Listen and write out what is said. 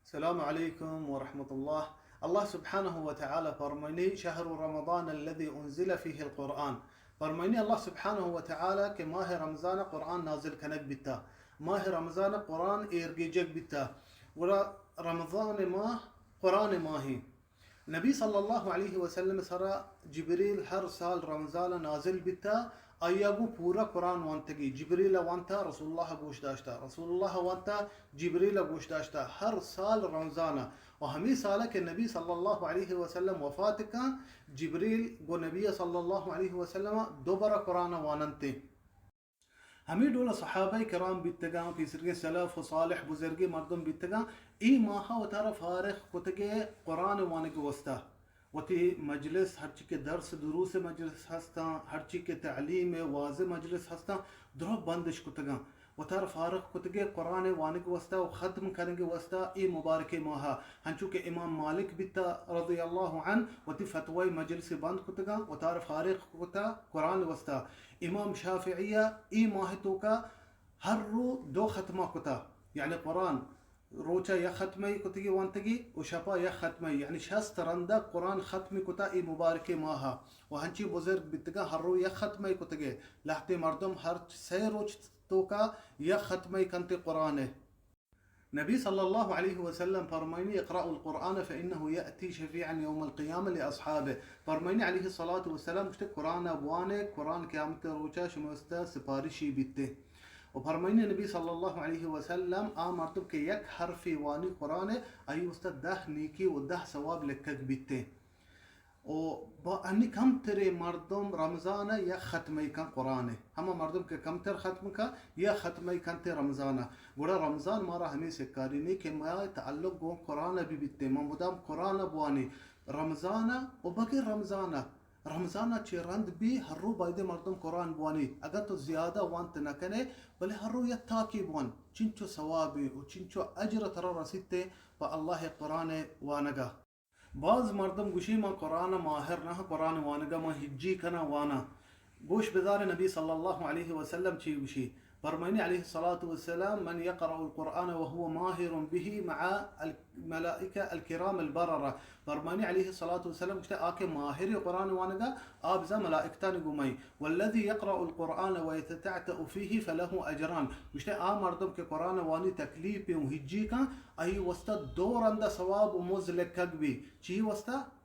السلام عليكم ورحمة الله. الله سبحانه وتعالى فرماني شهر رمضان الذي أنزل فيه القرآن. فرماني الله سبحانه وتعالى كماه رمضان قرآن نازل كنك بتا، ماه رمضان قرآن إرجيجك بتا، ورا رمضان ما قرآن ماهي. نبی صلی الله علیه و سلم سره جبریل هر سال رمضان نازل بیتا، ایگو پورا قرآن وانتگی جبریل وانتا رسول الله گوش داشته، رسول الله وانتا جبریل گوش داشته هر سال رمضان. و همین ساله که نبی صلی الله علیه و سلم وفات کا جبریل گو نبی صلی الله علیه و سلم دوباره قرآن واننته. همین دول صحابه کرام بیتگان پیسرگی سلف و صالح بزرگی مردم بیتگان ای ماها و طرف فارغ کتگه قرآن وانگ وستا وتی مجلس هرچی که درس دروس مجلس هستا، هرچی که تعلیم واضح مجلس هستا درو بندش کتگان و طرف فارغ کتگه قرآن وانگ وستا و ختم کرنگ وستا ای مبارک ماها. هنچو که امام مالک بیتا رضی الله عنه وتی فتوی مجلس بند کتگان و طرف فارغ کتا قرآن وستا. امام شافعیه ای ماه تو کا هر رو دو ختمه کتا، یعنی قرآن روچا یا ختمه کتگی وانتگی و شپا یا ختمه، یعنی 60 رنده قرآن ختم کتا ای مبارک ماها. و هنچی بزرگ بیتگا هر رو یا ختمه کتگی لحظه مردم هر 3 روز تو کا یا ختمه کنت قرآنه. نبي صلى الله عليه وسلم فرميني اقرأوا القرآن فإنه يأتي شفيعا يوم القيامة لأصحابه. فرميني عليه الصلاة والسلام مشت قرآن أبوانه قرآن كامت روچا شمستا سپارشي بيته. وفرميني النبي صلى الله عليه وسلم آمرتب كي يك حرفي واني قرآن أي استد ده نيكي وده ثواب لكك بيته. و با اني کم تر مردم رمضان یا ختمه کن قرآن، همه مردم که کم تر ختم کا یا ختمه کن تر رمضان. گوڑا رمضان مارا همین سکاری نی که ما تعلق گو قرآن بی بیتے ما مدام قرآن بوانی رمضان و بغیر رمضان چه رند بی هر رو باید مردم قرآن بوانی. اگر تو زیاده وانت نکنه بله هر رو یا تاکی بوان چنچو ثوابی و چنچو اجر ترا رسیدته با الله قرآن وانگا. باز مردم گوشی ما قرآن ماهر نه قرآن وانگا ما هجی کنا وانا. گوش بدار نبی صلی الله علیه و سلم چی گوشی فرماني عليه الصلاة والسلام من يقرأ القرآن وهو ماهر به مع الملائكة الكرام البررة. فرماني عليه الصلاة والسلام قلت آكي ماهر القرآن وانقا آبزا ملائكتان قمي والذي يقرأ القرآن ويتتعتأ فيه فله أجران. قلت مردم كقرآن واني تكليفي وهجيكا أي وستا دور عند ثواب ومزلك كقبي چي وستا